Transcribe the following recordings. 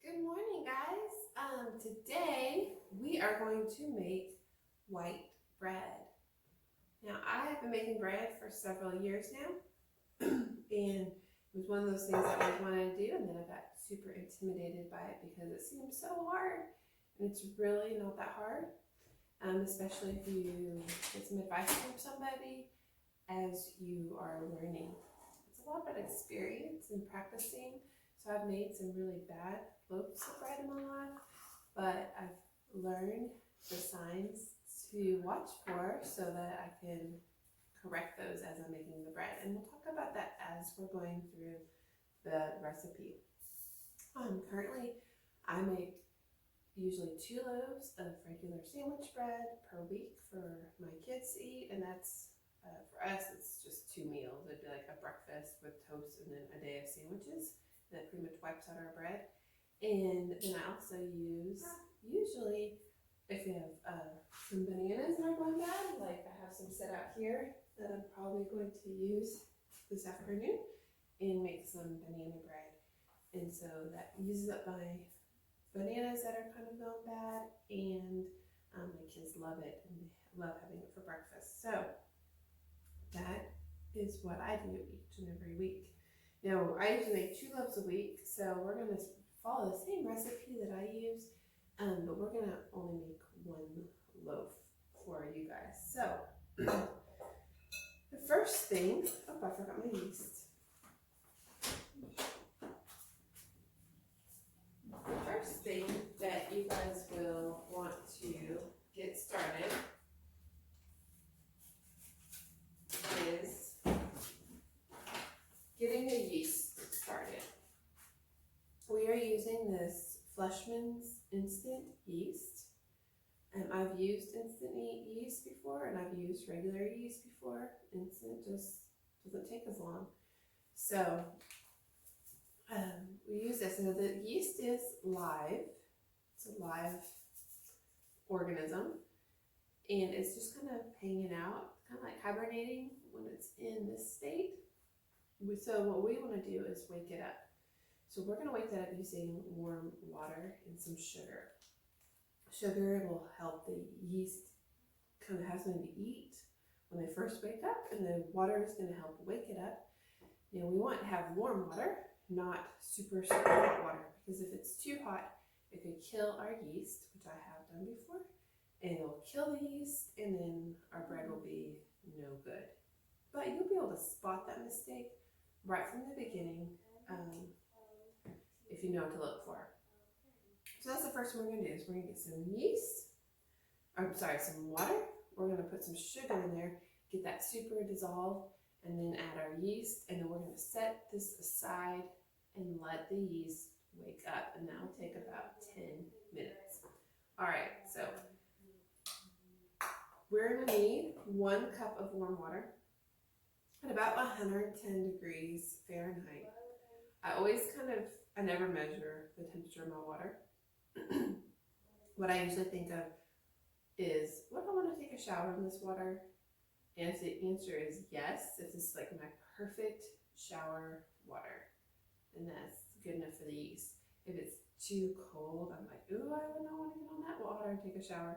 Good morning, guys. Today we are going to make white bread. Now, I have been making bread for several years now, and it was one of those things I always wanted to do, and then I got super intimidated by it because it seems so hard, and it's really not that hard, especially if you get some advice from somebody as you are learning. It's a lot about experience and practicing. So I've made some really bad loaves of bread in my life, but I've learned the signs to watch for so that I can correct those as I'm making the bread. And we'll talk about that as we're going through the recipe. Currently, I make usually 2 loaves of regular sandwich bread per week for my kids to eat, and that's for us, it's just 2 meals. It'd be like a breakfast with toast and then a day of sandwiches. That pretty much wipes out our bread. And then I also use, usually, if you have some bananas that are going bad, like I have some set out here that I'm probably going to use this afternoon and make some banana bread. And so that uses up my bananas that are kind of going bad, and my kids love it and they love having it for breakfast. So that is what I do each and every week. Now, I usually make 2 loaves a week, so we're going to follow the same recipe that I use, but we're going to only make 1 loaf for you guys. So, the first thing, oh, I forgot my yeast. The first thing that you guys will want to get started is getting the yeast started. We are using this Fleischmann's instant yeast. I've used instant yeast before, and I've used regular yeast before. Instant just doesn't take as long. So we use this, and the yeast is live. It's a live organism, and it's just kind of hanging out, kind of like hibernating when it's in this state. So what we want to do is wake it up. So we're going to wake that up using warm water and some sugar. Sugar will help the yeast kind of have something to eat when they first wake up, and the water is going to help wake it up. Now we want to have warm water, not super hot water, because if it's too hot, it could kill our yeast, which I have done before, and it'll kill the yeast, and then our bread will be no good. But you'll be able to spot that mistake right from the beginning, if you know what to look for. So that's the first one we're going to do, is we're going to get some yeast, some water. We're going to put some sugar in there, get that super dissolved, and then add our yeast, and then we're going to set this aside and let the yeast wake up, and that will take about 10 minutes. All right, so we're going to need 1 cup of warm water at about 110 degrees Fahrenheit. I never measure the temperature of my water. What I usually think of is, would I want to take a shower in this water? And if the answer is yes, if this is like my perfect shower water, then that's good enough for the yeast. If it's too cold, I'm like, ooh, I would not want to get on that water and take a shower.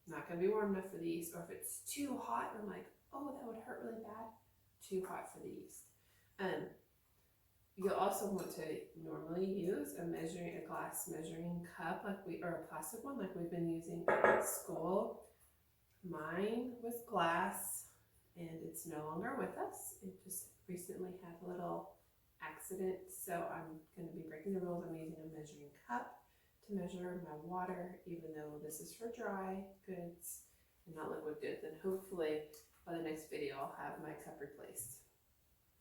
Not going to be warm enough for the yeast. Or if it's too hot, I'm like, oh, that would hurt really bad. Too hot for the yeast. You'll also want to normally use a glass measuring cup, or a plastic one, like we've been using at school. Mine was glass, and it's no longer with us. It just recently had a little accident, so I'm going to be breaking the rules. I'm using a measuring cup to measure my water, even though this is for dry goods and not liquid goods. And hopefully by the next video I'll have my cup replaced.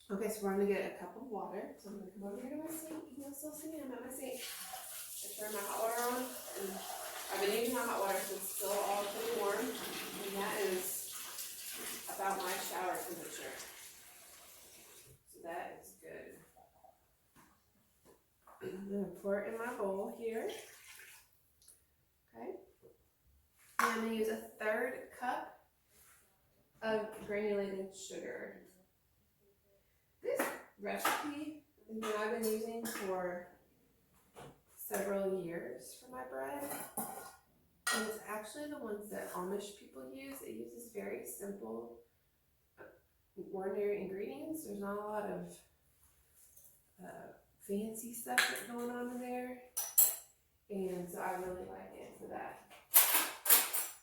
Okay, so we're going to get a cup of water. So I'm going to come over here to my sink. You can still see me. I'm at my sink. I turn my hot water on, and I've been using my hot water, so it's still all pretty warm. And that is about my shower temperature. So that is good. I'm going to pour it in my bowl here. Okay. And I'm going to use a 1/3 cup of granulated sugar. This recipe is what I've been using for several years for my bread. And it's actually the ones that Amish people use. It uses very simple, ordinary ingredients. There's not a lot of fancy stuff that's going on in there. And so I really like it for that.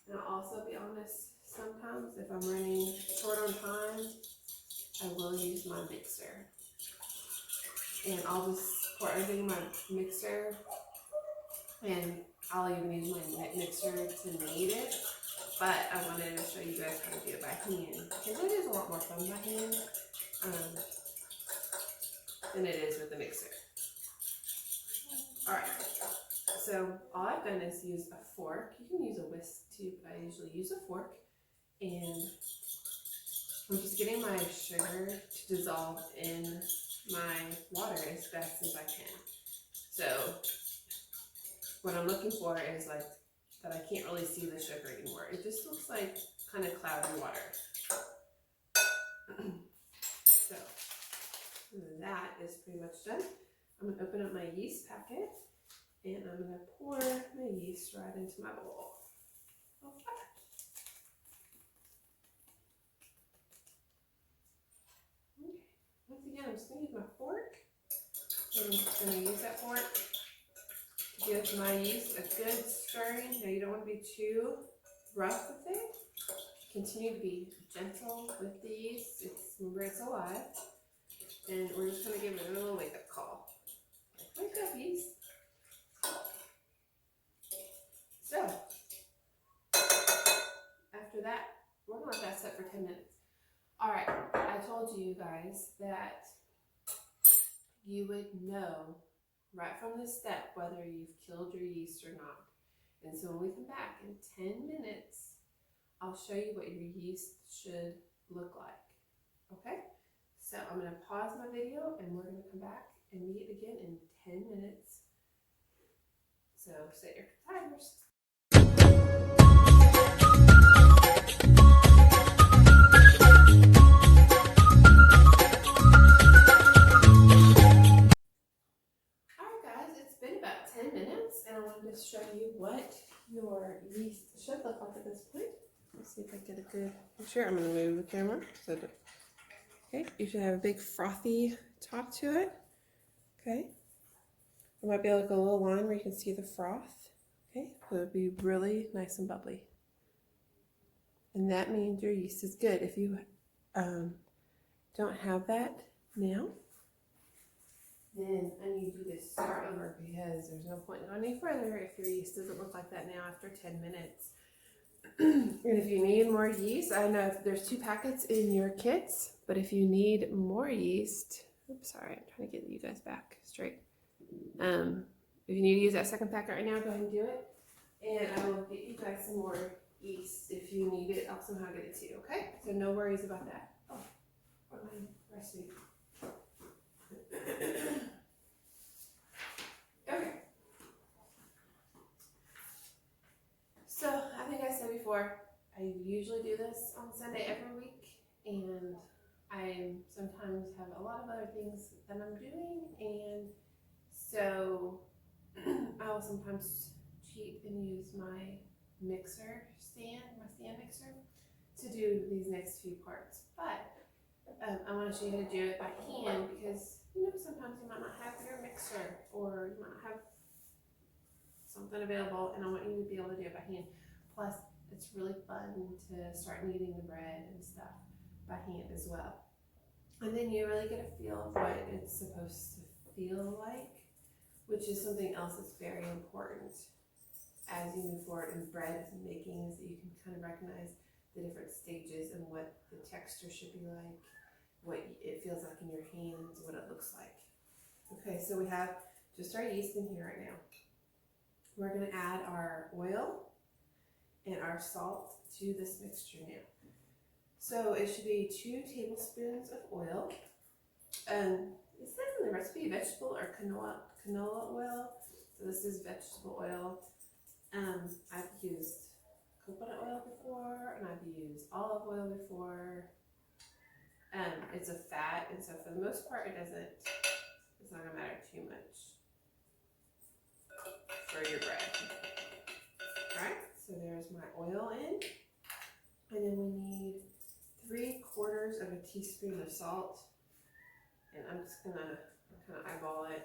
And I'll also be honest, sometimes if I'm running short on time, I will use my mixer. And I'll just pour everything in my mixer, and I'll even use my mixer to knead it. But I wanted to show you guys how to do it by hand, because it is a lot more fun by hand than it is with the mixer. Alright, so all I've done is use a fork. You can use a whisk too, but I usually use a fork. And I'm just getting my sugar to dissolve in my water as best as I can. So what I'm looking for is like that I can't really see the sugar anymore. It just looks like kind of cloudy water. So that is pretty much done. I'm going to open up my yeast packet and I'm going to pour my yeast right into my bowl. Okay. Once again, I'm just going to use my fork. And I'm just going to use that fork to give my yeast a good stirring. Now you don't want to be too rough with it. Continue to be gentle with the yeast. Remember, it's alive. And we're just going to give it a little wake-up call. Wake up, yeast. So, after that, we're going to let that set for 10 minutes. Alright, I told you guys that you would know right from this step whether you've killed your yeast or not. And so when we come back in 10 minutes, I'll show you what your yeast should look like. Okay? So I'm going to pause my video and we're going to come back and meet again in 10 minutes. So set your timers. Alright guys, it's been about 10 minutes and I wanted to show you what your yeast should look like at this point. Let's see if I get a good picture. I'm going to move the camera. Okay, you should have a big frothy top to it. Okay, there might be like a little line where you can see the froth. Okay, so it would be really nice and bubbly. And that means your yeast is good. If you don't have that now, then I need you to start over because there's no point going any further if your yeast doesn't look like that now after 10 minutes. And if you need more yeast, I know there's 2 packets in your kits, but if you need more yeast, oops, sorry, I'm trying to get you guys back straight. If you need to use that second packet right now, go ahead and do it. And I will get you guys some more yeast if you need it. I'll somehow get it to you, okay? So no worries about that. Oh, what my recipe. Okay. So I think I said before, I usually do this on Sunday every week, and I sometimes have a lot of other things that I'm doing, and so I will sometimes cheat and use my mixer stand, my stand mixer, to do these next few parts. But I want to show you how to do it by hand because, you know, sometimes you might not have your mixer or you might not have something available, and I want you to be able to do it by hand. Plus, it's really fun to start kneading the bread and stuff by hand as well. And then you really get a feel of what it's supposed to feel like, which is something else that's very important as you move forward in bread making, is that you can kind of recognize the different stages and what the texture should be like, what it feels like in your hands, what it looks like. Okay, so we have just our yeast in here right now. We're going to add our oil and our salt to this mixture now. So it should be 2 tablespoons of oil. It says in the recipe vegetable or canola oil. So this is vegetable oil. I've used coconut oil before, and I've used olive oil before. It's a fat, and so for the most part, it's not gonna matter too much. for your bread. Alright, so there's my oil in. And then we need 3/4 of a teaspoon of salt. And I'm just gonna kind of eyeball it.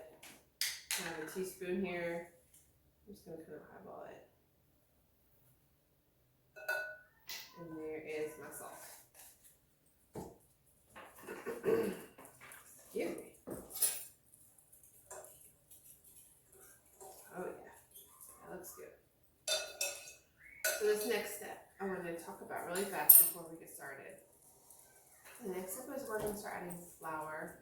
I have a teaspoon here. I'm just gonna kind of eyeball it. And there is my salt. Excuse me. Oh yeah, that looks good. So this next step, I wanted to talk about really fast before we get started. The next step is we're going to start adding flour.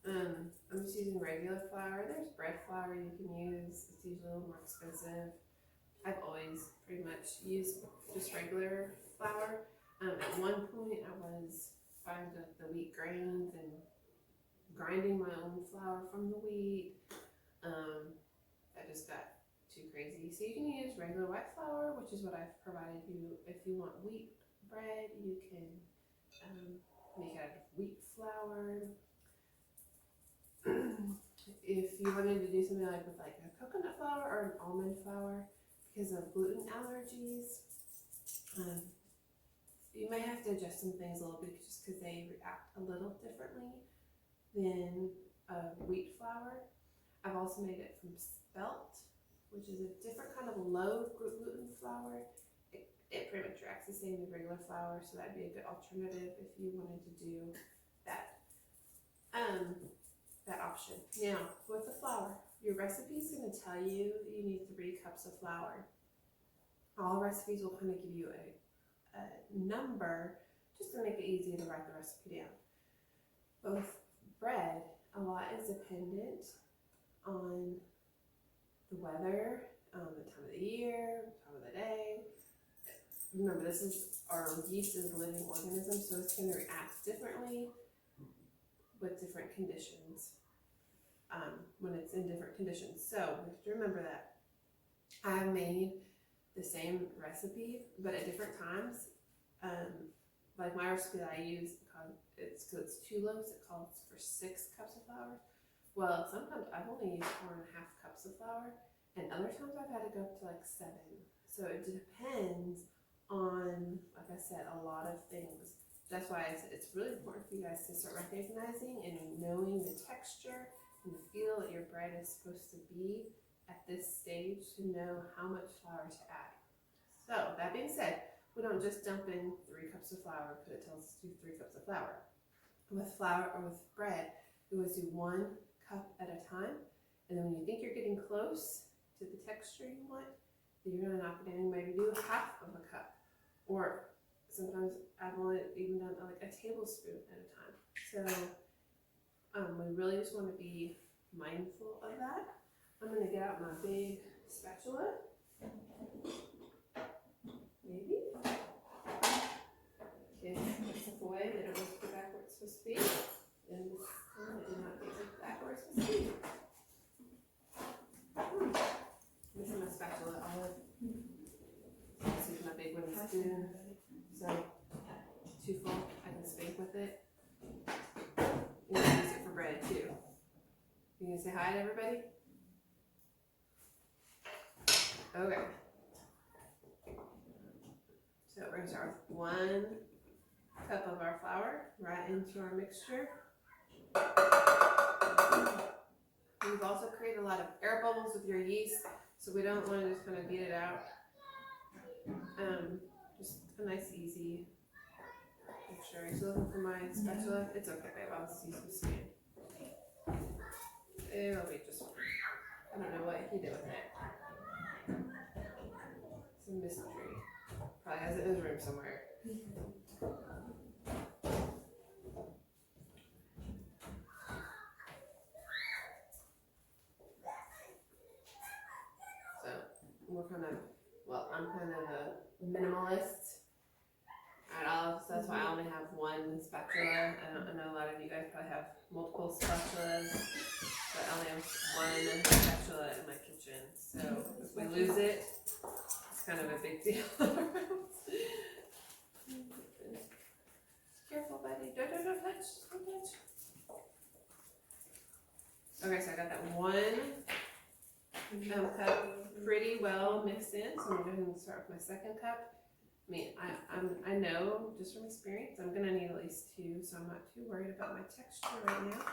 I'm just using regular flour. There's bread flour you can use. It's usually a little more expensive. I've always pretty much used just regular flour. At one point I was buying the wheat grains and grinding my own flour from the wheat. That just got too crazy. So you can use regular white flour, which is what I've provided you. If you want wheat bread, you can make it out of wheat flour. If you wanted to do something like with like a coconut flour or an almond flour, because of gluten allergies, you may have to adjust some things a little bit just because they react a little differently than wheat flour. I've also made it from spelt, which is a different kind of low gluten flour. It pretty much reacts the same as regular flour, so that'd be a good alternative if you wanted to do that. That option. Now, with the flour, your recipe is going to tell you that you need 3 cups of flour. All recipes will kind of give you a number just to make it easier to write the recipe down. But with bread, a lot is dependent on the weather, the time of the year, time of the day. Remember, our yeast is a living organism, so it's going to react differently with different conditions, when it's in different conditions. So we have to remember that. I have made the same recipe, but at different times. Like my recipe that I use, because it's 2 loaves, it calls for 6 cups of flour. Well, sometimes I've only used 4.5 cups of flour, and other times I've had to go up to like 7. So it depends on, like I said, a lot of things. That's why it's really important for you guys to start recognizing and knowing the texture and the feel that your bread is supposed to be at this stage to know how much flour to add. So that being said, we don't just dump in 3 cups of flour because it tells us to do 3 cups of flour. With flour or with bread, we always do 1 cup at a time, and then when you think you're getting close to the texture you want, then you're going to knock it down and maybe do 1/2 of a cup, or sometimes I've only even done like a tablespoon at a time. So we really just want to be mindful of that. I'm going to get out my big spatula. Maybe. Kids put stuff away, they don't put it back where it's supposed to be. And this time it did not get it back where it's supposed to be. This is my spatula. This is my big wooden spoon. So it's too full, I can spank with it. You can use it for bread too. You can say hi to everybody? Okay. So we're going to start with 1 cup of our flour right into our mixture. We've also created a lot of air bubbles with your yeast, so we don't want to just kind of beat it out. Just a nice, easy mixture. So looking for my spatula. It's okay, babe. I'll just use some spoon. It'll be just fine. I don't know what he did with it. It's a mystery. Probably has it in his room somewhere. So I'm kind of a minimalist. So that's why I only have 1 spatula. I know a lot of you guys probably have multiple spatulas, but I only have 1 spatula in my kitchen. So if we lose it, it's kind of a big deal. Careful, buddy. Don't touch. Don't touch. Okay, so I got that 1 cup pretty well mixed in. So I'm going to go ahead and start with my second cup. I mean, I know just from experience, I'm going to need at least 2, so I'm not too worried about my texture right now.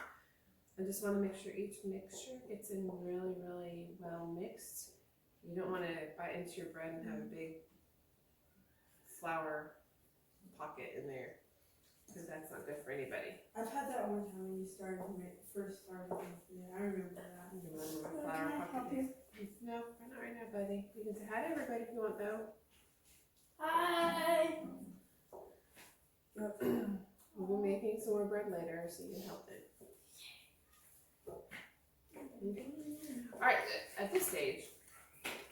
I just want to make sure each mixture gets in really, really well mixed. You don't want to bite into your bread and have a big flour pocket in there, because that's not good for anybody. I've had that one time when you first started making it. I remember that. You remember my flour pocket? No, not right now, buddy. You can say hi to everybody if you want, though. Hi! We'll be making some more bread later, so you can help it. Alright, at this stage,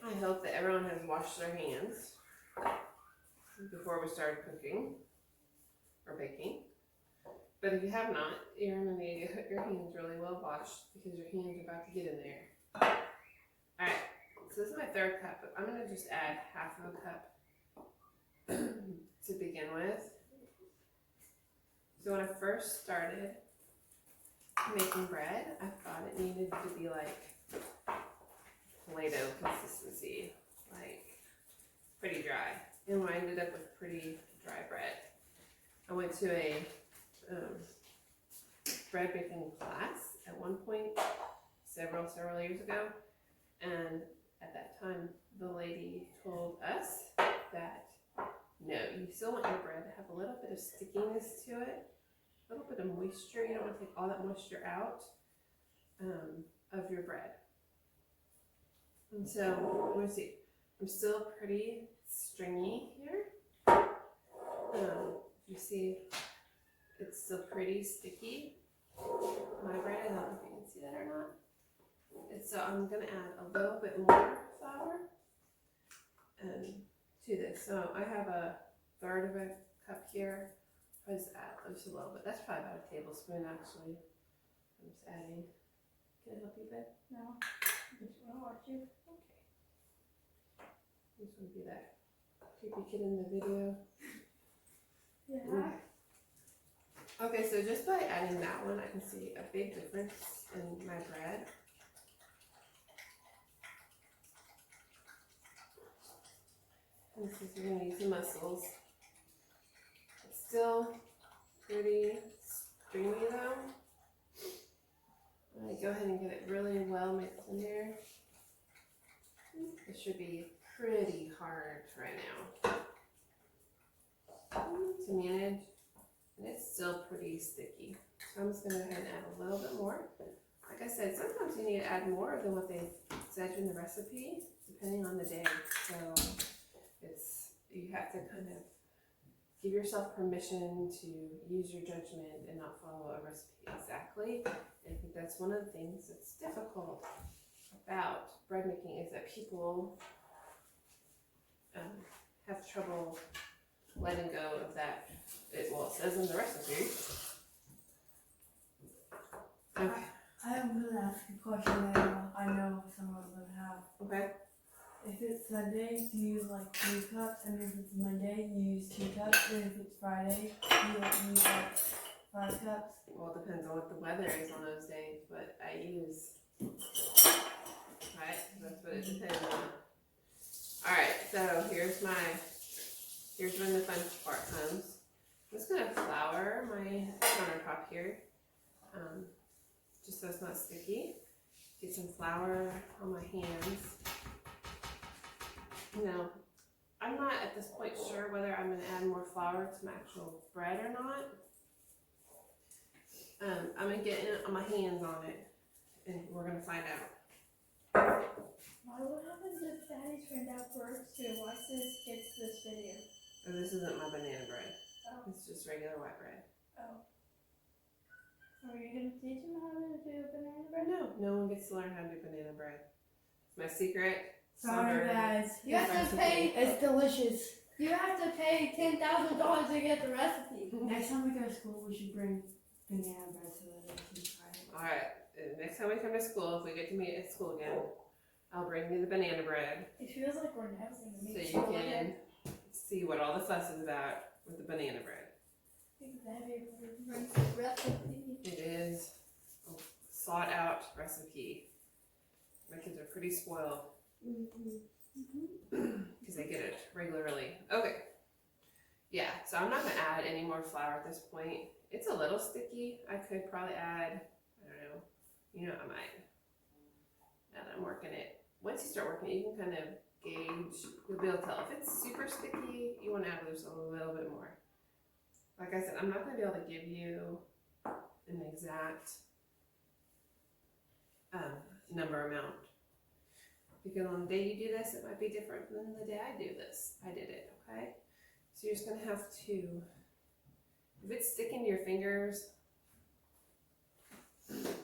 I hope that everyone has washed their hands before we started cooking or baking. But if you have not, you're going to need to get your hands really well washed because your hands are about to get in there. Alright, so this is my third cup, but I'm going to just add half of a cup to begin with. So when I first started making bread, I thought it needed to be like Play-Doh consistency, like pretty dry. And I ended up with pretty dry bread. I went to a bread making class at one point several years ago, and at that time the lady told us that no, you still want your bread to have a little bit of stickiness to it, a little bit of moisture. You don't want to take all that moisture out of your bread. And so, let me see. I'm still pretty stringy here. You see, it's still pretty sticky. My bread, I don't know if you can see that or not. And so I'm going to add a little bit more flour to this. So I have a third of a cup here. I'll just add just a little bit. That's probably about a tablespoon actually. I'm just adding. Can I help you, babe? No. I just want to watch you. Okay. You just want to be that creepy kid in the video. Yeah. Okay, so just by adding that one, I can see a big difference in my bread. And this is you're going to use the mussels. It's still pretty stringy though. I'm going to go ahead and get it really well mixed in there. It should be pretty hard right now to manage, and it's still pretty sticky. So I'm just going to go ahead and add a little bit more. Like I said, sometimes you need to add more than what they said in the recipe, depending on the day. So you have to kind of give yourself permission to use your judgment and not follow a recipe exactly. And I think that's one of the things that's difficult about bread making, is that people have trouble letting go of that. It says in the recipe. Okay. I'm going to ask a question that I know some of them have. Okay. If it's Sunday, do you use like 3 cups? And if it's Monday, you use 2 cups? And if it's Friday, you use like 5 cups? Well, it depends on what the weather is on those days, but I use, right? That's what it depends on. Alright, so here's when the fun part comes. I'm just going to flour my countertop here, just so it's not sticky. Get some flour on my hands. Now, I'm not at this point sure whether I'm going to add more flour to my actual bread or not. I'm going to get on my hands on it, and we're going to find out. What happens if Daddy's friend out works to watch this, gets this video? Oh, this isn't my banana bread. Oh. It's just regular white bread. Oh. Are you going to teach him how to do banana bread? No one gets to learn how to do banana bread. It's my secret. Sorry guys. You have to pay. It's delicious. You have to pay $10,000 to get the recipe. Next time we go to school, we should bring banana bread so that they can try it. Alright, next time we come to school, if we get to meet at school again, I'll bring you the banana bread It feels like we're never going to so meet you school can again. see what all the fuss is about with the banana bread. Daddy brings the recipe. It is a sought out recipe. My kids are pretty spoiled Mm-hmm. because they get it regularly. Okay. Yeah, so I'm not gonna add any more flour at this point. It's a little sticky. I could probably add, I don't know, I might, now that I'm working it. Once you start working it, you can kind of gauge, you'll be able to tell. If it's super sticky, you want to add just a little bit more. Like I said, I'm not gonna be able to give you an exact number amount. Because on the day you do this, it might be different than the day I do this. I did it, okay? So you're just gonna have to, if it's sticking to your fingers, if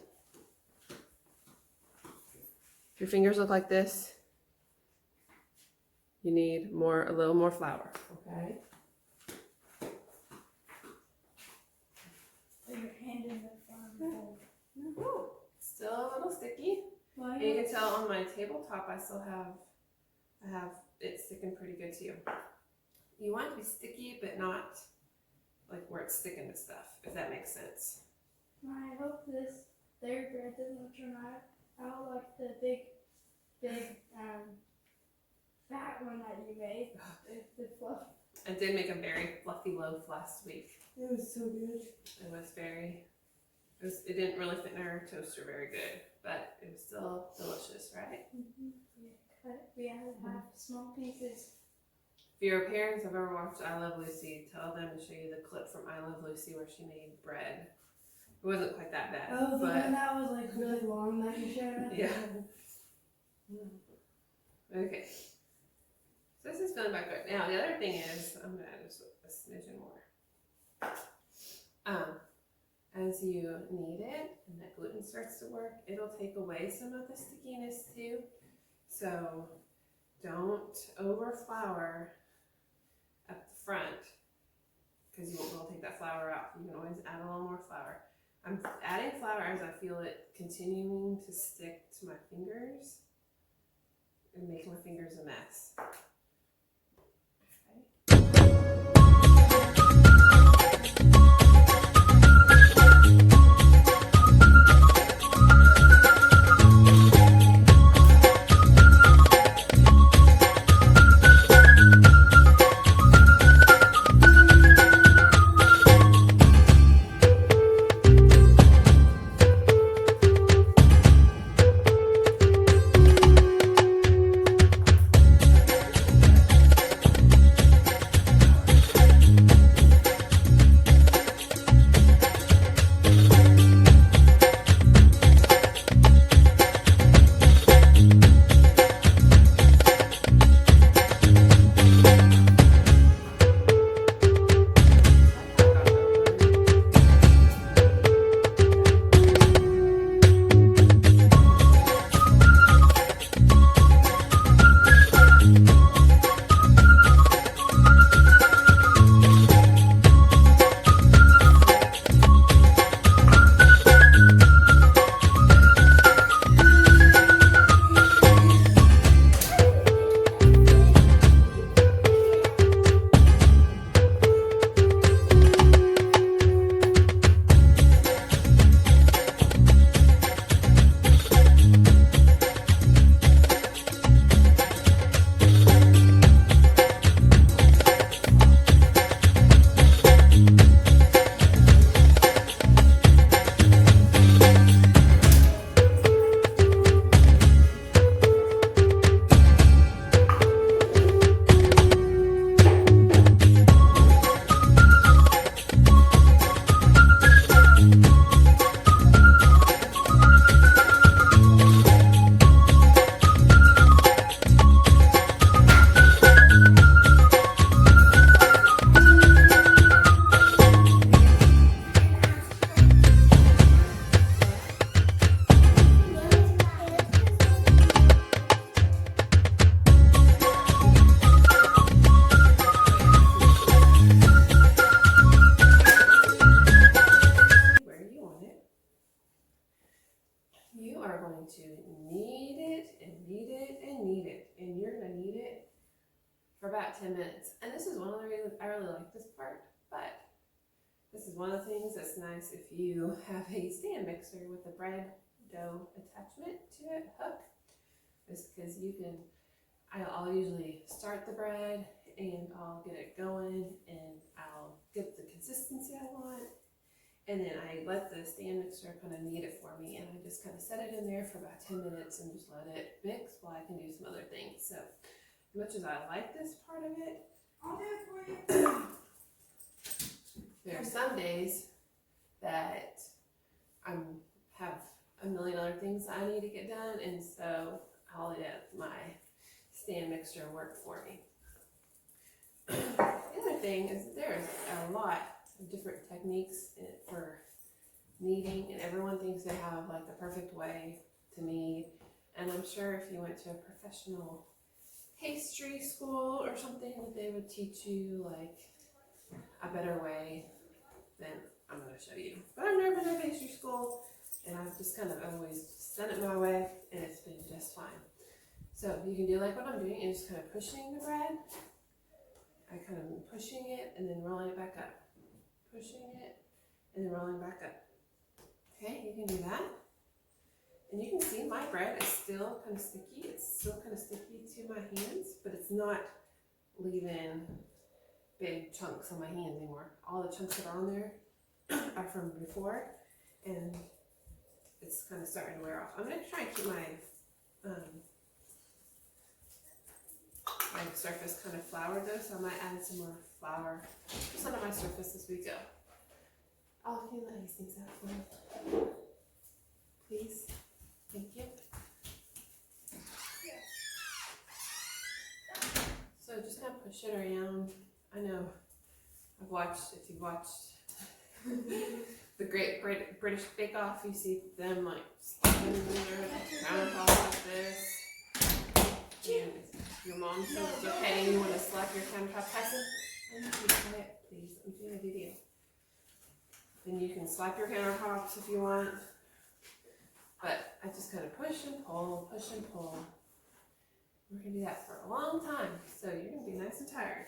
your fingers look like this, you need a little more flour, okay? Put your hand in the farm. Ooh, still a little sticky. Why? And you can tell on my tabletop, I have it sticking pretty good too. You want it to be sticky, but not like where it's sticking to stuff, if that makes sense. I hope their bread doesn't turn out like the big, fat one that you made. The fluff. I did make a very fluffy loaf last week. It was so good. It didn't really fit in our toaster very good, but it was still delicious, right? Mm-hmm. Yeah, we had to have small pieces. If your parents have ever watched I Love Lucy, tell them to show you the clip from I Love Lucy where she made bread. It wasn't quite that bad. Oh, the but one that was like really long that you showed us? Yeah. Okay. So this is feeling about good. Now the other thing is, I'm gonna add just a smidgen more. As you knead it and that gluten starts to work, it'll take away some of the stickiness too. So don't over flour up the front because you won't be able to take that flour out. You can always add a little more flour. I'm adding flour as I feel it continuing to stick to my fingers and making my fingers a mess. You are going to knead it and knead it and knead it, and you're going to knead it for about 10 minutes. And this is one of the reasons I really like this part, but this is one of the things that's nice if you have a stand mixer with a bread dough attachment to it, hook. is because I'll usually start the bread and I'll get it going and I'll get the consistency I want. And then I let the stand mixer kind of knead it for me, and I just kind of set it in there for about 10 minutes and just let it mix while I can do some other things. So, as much as I like this part of it, I'll do it for you. there are some days that I have a million other things I need to get done, and so I'll let my stand mixer work for me. The other thing is that there's a lot of different techniques for kneading, and everyone thinks they have like the perfect way to knead. And I'm sure if you went to a professional pastry school or something, that they would teach you like a better way than I'm going to show you. But I've never been to pastry school, and I've just kind of always done it my way, and it's been just fine. So you can do like what I'm doing and just kind of pushing the bread. I kind of pushing it and then rolling it back up. Pushing it and then rolling back up. Okay, you can do that. And you can see my bread is still kind of sticky. It's still kind of sticky to my hands, but it's not leaving big chunks on my hands anymore. All the chunks that are on there are from before, and it's kind of starting to wear off. I'm going to try and keep my my surface kind of floured though, so I might add some more flour just under my surface as we go. Oh, can you let these things out for me? Please? Thank you. So just kind of push it around. I know I've watched, if you've watched the Great British Bake Off, you see them like slapping their countertop like this. And your mom says it's okay, you want to slap your countertop. Tyson, I need you to be quiet, please. I'm doing a video. Then you can slap your countertops if you want. But I just kind of push and pull, push and pull. We're going to do that for a long time, so you're going to be nice and tired.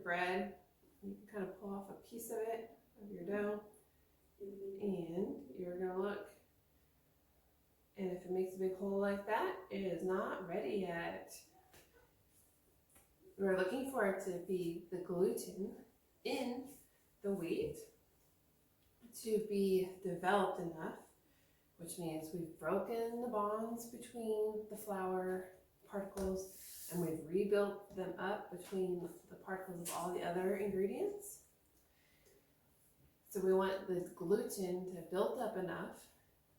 Bread, you can kind of pull off a piece of it, of your dough, and you're going to look, and if it makes a big hole like that, it is not ready yet. We're looking for it to be the gluten in the wheat to be developed enough, which means we've broken the bonds between the flour particles and we've rebuilt them up between the particles of all the other ingredients. So we want the gluten to build up enough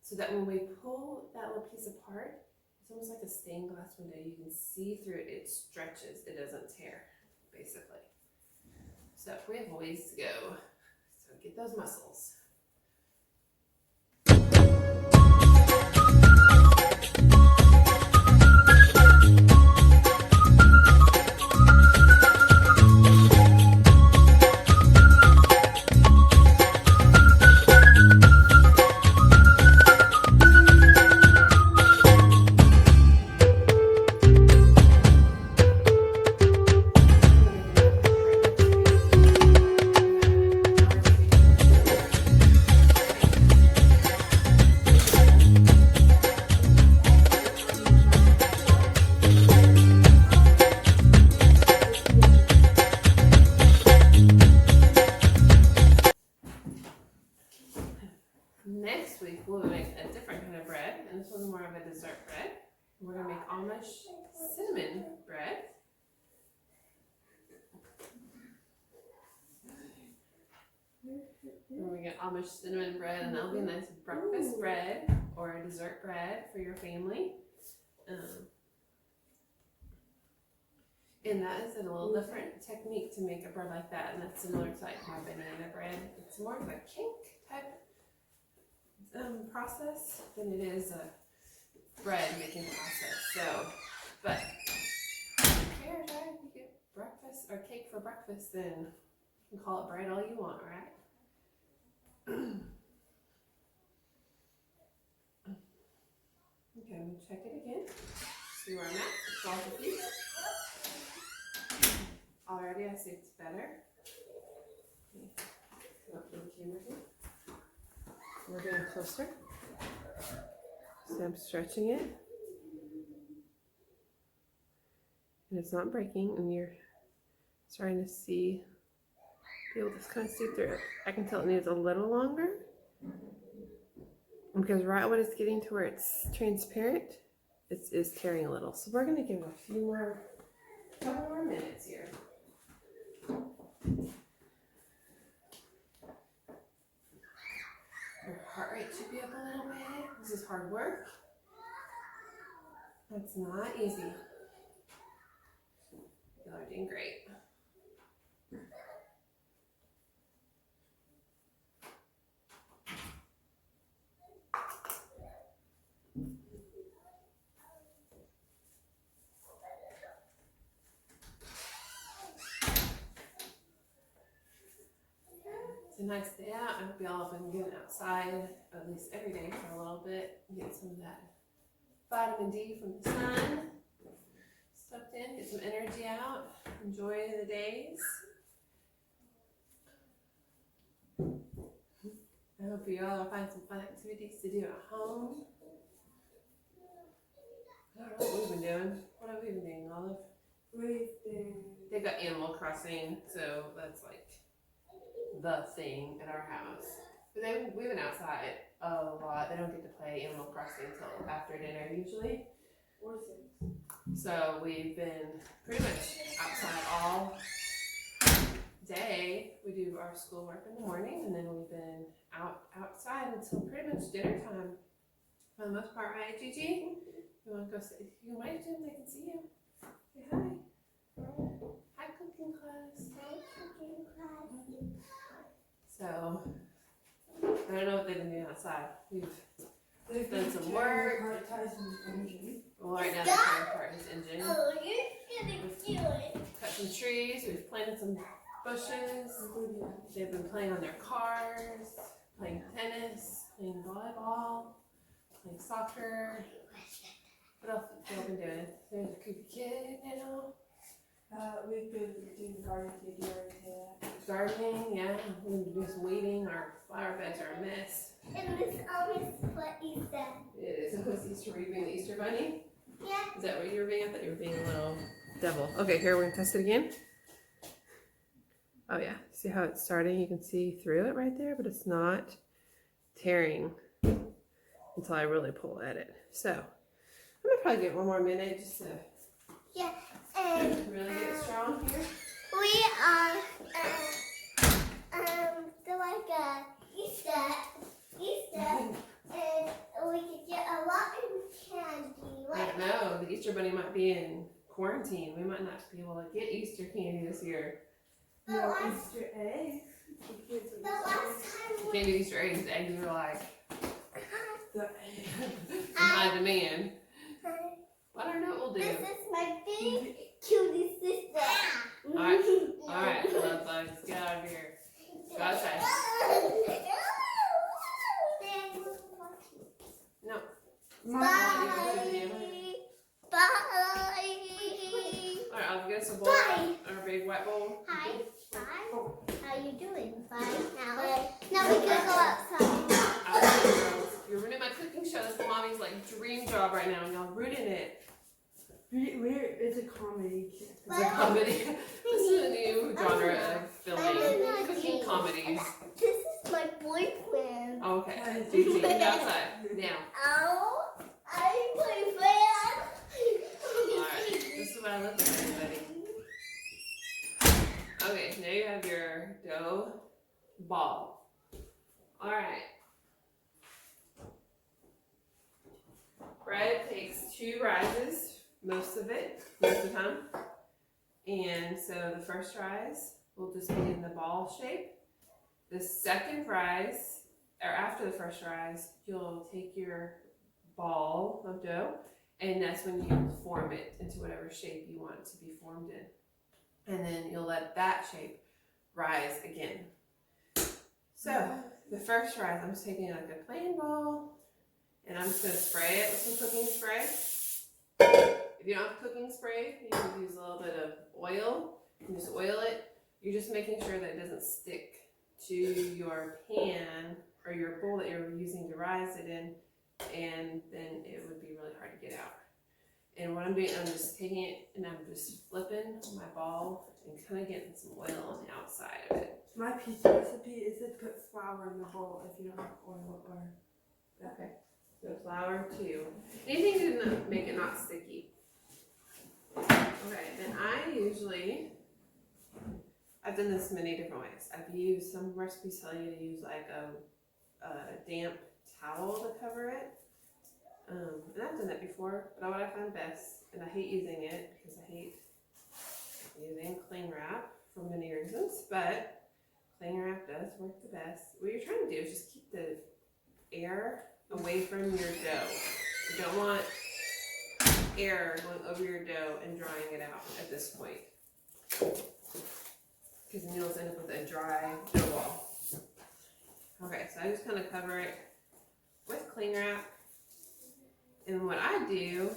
so that when we pull that little piece apart, it's almost like a stained glass window. You can see through it, it stretches, it doesn't tear, basically. So we have a ways to go. So get those muscles. next week we'll make a different kind of bread, and this one's more of a dessert bread. We're gonna make Amish cinnamon bread. And we get Amish cinnamon bread, and that'll be a nice breakfast bread or a dessert bread for your family. And that is a little different technique to make a bread like that, and that's similar to like my banana bread. It's more of a cake type process than it is a bread making process. So, but here, right? You get breakfast or cake for breakfast, then you can call it bread all you want, right? Okay, I'm gonna check it again. See where I'm at. It's all the piece. Already, I see it's better. Come up to the camera here. We're getting closer. So I'm stretching it. And it's not breaking, and you're starting to see, be able to kind of see through it. I can tell it needs a little longer. Because right when it's getting to where it's transparent, it is tearing a little. So we're gonna give it a couple more minutes here. Your heart rate should be up a little bit. This is hard work. That's not easy. Y'all are doing great. It's a nice day out. I hope y'all have been getting outside at least every day for a little bit. Get some of that vitamin D from the sun. Stepped in, get some energy out. Enjoy the days. I hope you all will find some fun activities to do at home. I don't know what we've been doing. What have we been doing, Olive? They've got Animal Crossing, so that's like the thing at our house. But we've been outside a lot. They don't get to play Animal Crossing until after dinner usually. Or 6. So we've been pretty much outside all day. We do our schoolwork in the morning, and then we've been outside until pretty much dinner time. For the most part, right, Gigi? You want to go sit? You can wave to them. They can see you. Say hi. Hi, cooking class. Hi, cooking class. So, I don't know what they've been doing outside. We've done some work. Well, right now they're trying to part his engine. Oh, you're gonna do it. Cut some trees. We've planted some bushes. They've been playing on their cars, playing tennis, playing volleyball, playing soccer. What else have y'all been doing? There's a creepy kid now. We've been doing gardening together. Gardening, yeah. We've been doing some weeding. Our flower beds are a mess. And Miss Alice, what is that? It is. It's Easter. Were you being the Easter bunny? Yeah. Is that what you were being? I thought you were being a little devil. Okay, here we're gonna test it again. Oh yeah. See how it's starting? You can see through it right there, but it's not tearing until I really pull at it. So I'm gonna probably give it one more minute just to really get strong here. We are so like Easter, and we could get a lot of candy. I don't know. The Easter bunny might be in quarantine. We might not be able to get Easter candy this year. No Easter eggs. The last time You can't do Easter eggs. Eggs are like The high demand. I don't know what we'll do. This is my big cutie sister. Alright, love bugs. Get out of here. Go outside. No. Bye. Bye. Alright, I'll get us a bowl. Bye. Our big white bowl. Hi. Bye. How you doing? Fine. Now we can go outside. Outside, girls. You're ruining my cooking show. That's mommy's like dream job right now, and y'all ruining it. It's a comedy. It's a comedy. This is a new genre of filming. Cooking comedies. This is my boyfriend. Okay. Gigi, get outside. Now. Oh, I'm boyfriend. Alright. This is what I look like, everybody. Okay, now you have your dough ball. Alright. Bread takes 2 rises, most of the time. And so the first rise will just be in the ball shape. The second rise, or after the first rise, you'll take your ball of dough, and that's when you form it into whatever shape you want it to be formed in. And then you'll let that shape rise again. So the first rise, I'm just taking like a plain bowl, and I'm just going to spray it with some cooking spray. If you don't have cooking spray, you can use a little bit of oil. You can just oil it. You're just making sure that it doesn't stick to your pan or your bowl that you're using to rise it in, and then it would be really hard to get out. And what I'm doing, I'm just taking it and I'm just flipping my ball and kind of getting some oil on the outside of it. My pizza recipe is to put flour in the bowl if you don't have oil or. Okay. So flour too. Anything to make it not sticky. Okay, then I've done this many different ways. I've used, some recipes tell you to use like a damp towel to cover it. And I've done that before, but what I find best, and I hate using it because I hate using cling wrap for many reasons, but cling wrap does work the best. What you're trying to do is just keep the air away from your dough. You don't want air going over your dough and drying it out at this point, because then you'll end up with a dry dough ball. Okay, so I just kind of cover it with cling wrap, and what I do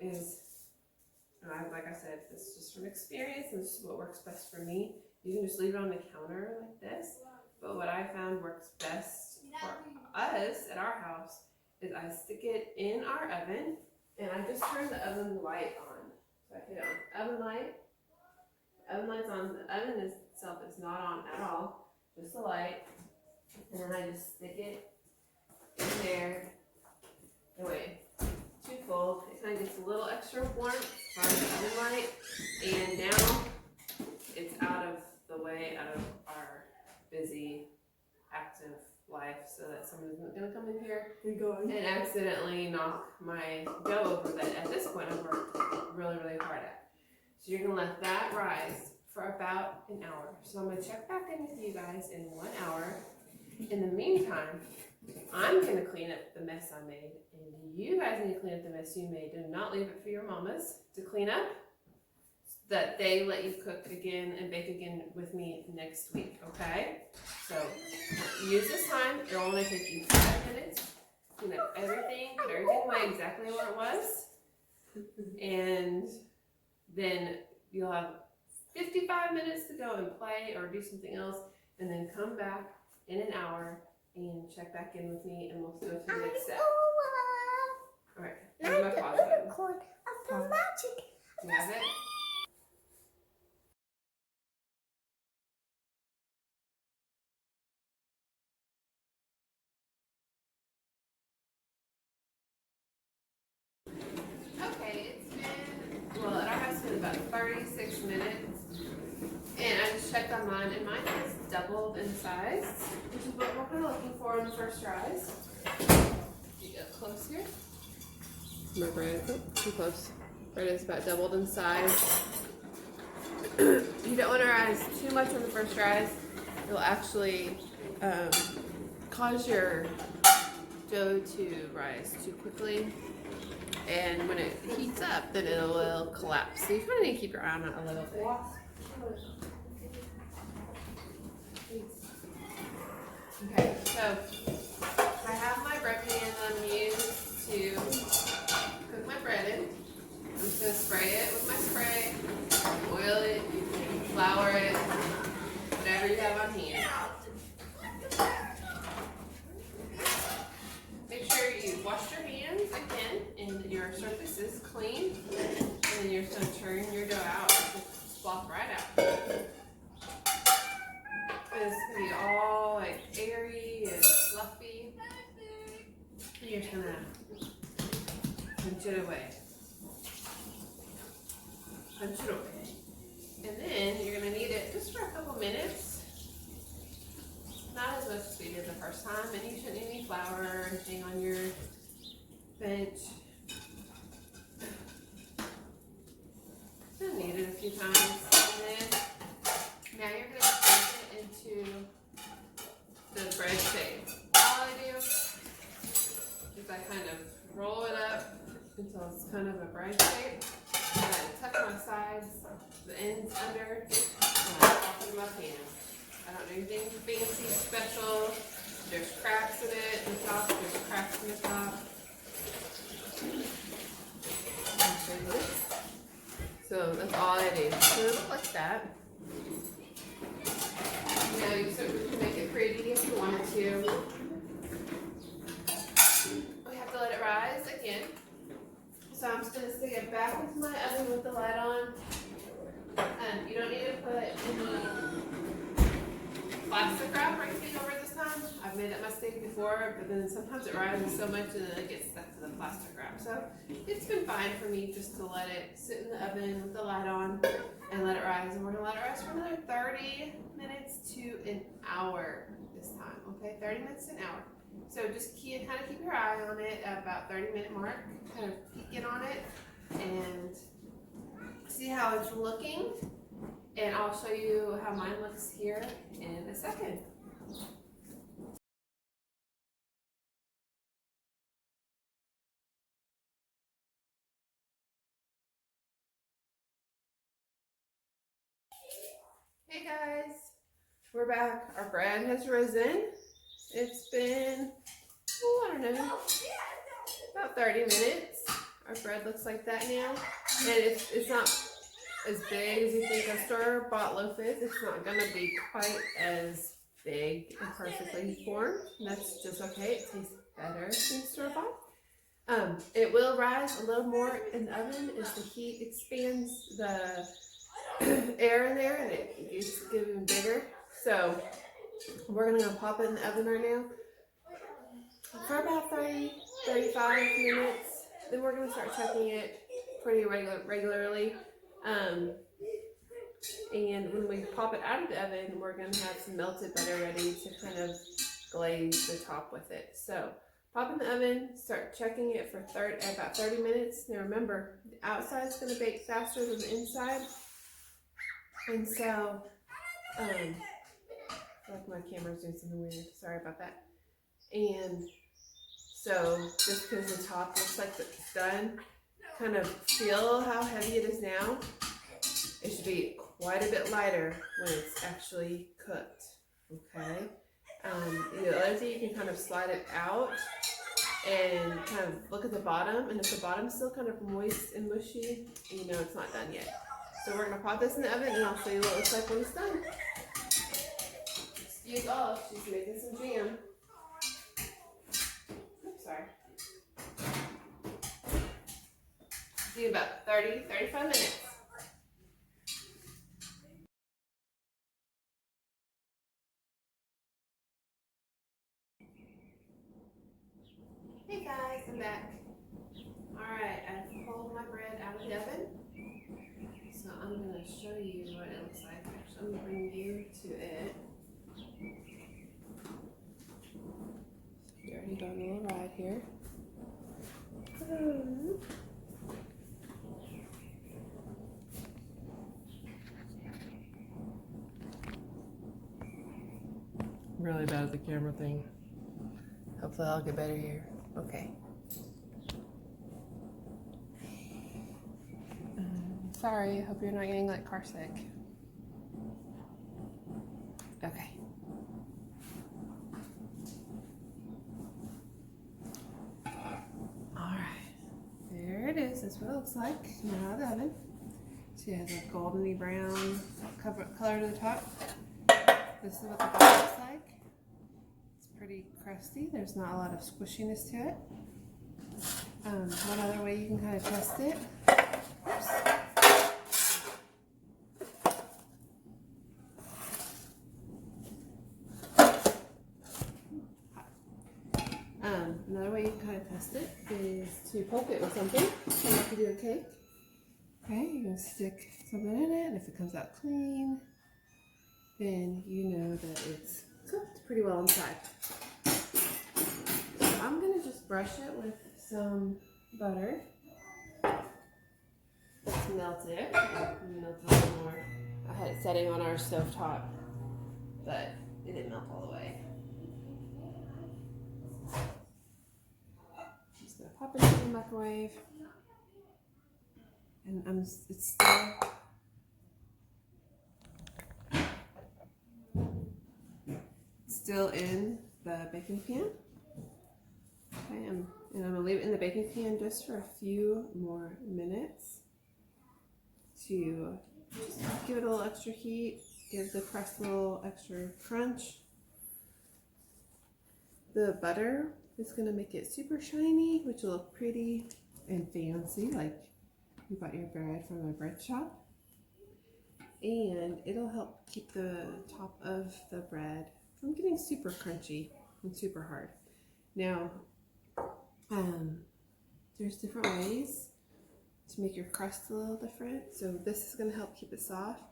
is, like I said, this is just from experience, and this is what works best for me. You can just leave it on the counter like this, but what I found works best for us at our house is I stick it in our oven, and I just turn the oven light on. So I hit on oven light. The oven light's on. The oven itself is not on at all, just the light. And then I just stick it in there. Anyway, twofold. It kind of gets a little extra warmth from the oven light, and now it's out of the way, out of our busy, active life, so that someone's not going to come in here and accidentally knock my dough over that at this point I've worked really, really hard at. So you're going to let that rise for about an hour. So I'm going to check back in with you guys in 1 hour. In the meantime, I'm going to clean up the mess I made, and you guys need to clean up the mess you made. Do not leave it for your mamas to clean up, so that they let you cook again and bake again with me next week, okay? So use this time. It'll only take you 5 minutes. Clean up everything, put everything away exactly where it was, and then you'll have 55 minutes to go and play or do something else, and then come back in an hour and check back in with me, and we'll go to the next step. All right, here's my pause button. You have it? Okay, it's been, well, at our house it's been about 36 minutes, and I just checked on mine, and mine has doubled in size, which is what we're kind of looking for in the first rise. You get close here. My bread, too close. Bread is about doubled in size. You don't want to rise too much on the first rise. It'll actually cause your dough to rise too quickly. And when it heats up, then it will collapse. So you kind of need to keep your eye on it a little bit. Okay, so I have my bread pan I'm used to cook my bread in. I'm just going to spray it with my spray, oil it, you can flour it, whatever you have on hand. Make sure you wash your hands again and your surface is clean. And then you're just going to turn your dough out. Just flop right out. And it's going to be all like airy and fluffy. And you're just going to punch it away. Punch it away. And then you're going to knead it just for a couple minutes. Not as much as we did the first time. And you shouldn't need any flour or anything on your bench. Just knead it a few times. And then now you're going to put it into the bread shape. All I do is I kind of roll it up until it's kind of a bread shape. And I tuck my sides, the ends under, and I pop it in my pan. I don't do anything fancy, special. There's cracks in it in the top, there's cracks in the top. So that's all I do. So it'll look like that. Now you certainly can make it pretty if you wanted to. We have to let it rise again. So I'm just going to stick it back into my oven with the light on. You don't need to put any plastic wrap or anything over this time. I've made that mistake before, but then sometimes it rises so much and then it gets stuck to the plastic wrap. So it's been fine for me just to let it sit in the oven with the light on and let it rise. And we're going to let it rise for another 30 minutes to an hour this time. Okay, 30 minutes to an hour. So just kind of keep your eye on it at about 30-minute mark. Kind of peek in on it and see how it's looking. And I'll show you how mine looks here in a second. Hey guys, we're back. Our bread has risen. It's been, I don't know, about 30 minutes. Our bread looks like that now. And it's not as big as you think a store-bought loaf is. It's not going to be quite as big and perfectly formed. That's just okay. It tastes better than store-bought. It will rise a little more in the oven as the heat expands the air in there and it gets even bigger. So we're going to pop it in the oven right now for about 30, 35 minutes. Then we're going to start checking it pretty regularly. And when we pop it out of the oven, we're going to have some melted butter ready to kind of glaze the top with it. So pop in the oven, start checking it for about 30 minutes. Now remember, the outside is going to bake faster than the inside. And so, I feel like my camera's doing something weird. Sorry about that. And so just because the top looks like it's done, kind of feel how heavy it is now. It should be quite a bit lighter when it's actually cooked, okay? The other thing, you can kind of slide it out and kind of look at the bottom, and if the bottom's still kind of moist and mushy, you know it's not done yet. So we're gonna pop this in the oven and I'll show you what it looks like when it's done. Excuse Olive, she's making some jam. Oops, sorry. Do about 30, 35 minutes. Hey guys, I'm back. Alright, I've pulled my bread out of the oven. So I'm going to show you what it looks like. Actually, I'm going to bring you to it. You're already going a little ride here. Really bad at the camera thing. Hopefully I'll get better here. Okay. Sorry, I hope you're not getting like car sick. Okay. Alright. There it is. That's what it looks like. Now out of the oven. So it has a goldeny brown color to the top. This is what the bottom looks like. It's pretty crusty. There's not a lot of squishiness to it. One other way you can kind of test it. Oops. how to test it is to poke it with something, like you do a cake. Okay, you're going to stick something in it, and if it comes out clean, then you know that it's cooked pretty well inside. So I'm going to just brush it with some butter. It's melted. Melt a little more. I had it setting on our stove top, but it didn't melt all the way. Just gonna pop it in the microwave, and it's still in the baking pan. Okay, and I'm gonna leave it in the baking pan just for a few more minutes to just give it a little extra heat, give the crust a little extra crunch. The butter is gonna make it super shiny, which will look pretty and fancy, like you bought your bread from a bread shop. And it'll help keep the top of the bread from getting super crunchy and super hard. Now, there's different ways to make your crust a little different. So this is going to help keep it soft.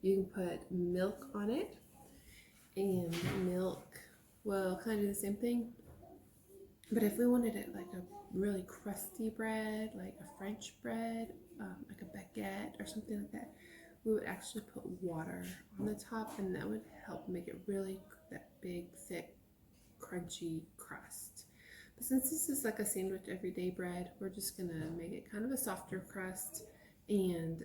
You can put milk on it, and milk will kind of do the same thing. But if we wanted it like a really crusty bread, like a French bread, like a baguette or something like that, we would actually put water on the top, and that would help make it really that big, thick, crunchy crust. But since this is like a sandwich everyday bread, we're just gonna make it kind of a softer crust and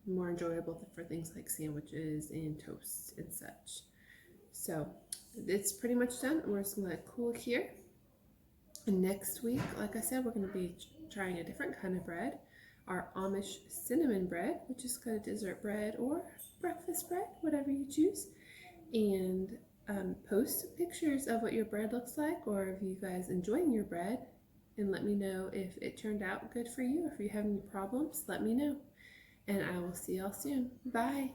more enjoyable for things like sandwiches and toast and such. So it's pretty much done. We're just gonna let it cool here. And next week, like I said, we're gonna be trying a different kind of bread. Our Amish cinnamon bread, which is kind of dessert bread or breakfast bread, whatever you choose. And post pictures of what your bread looks like, or if you guys enjoying your bread, and let me know if it turned out good for you. If you have any problems, let me know. And I will see y'all soon. Bye.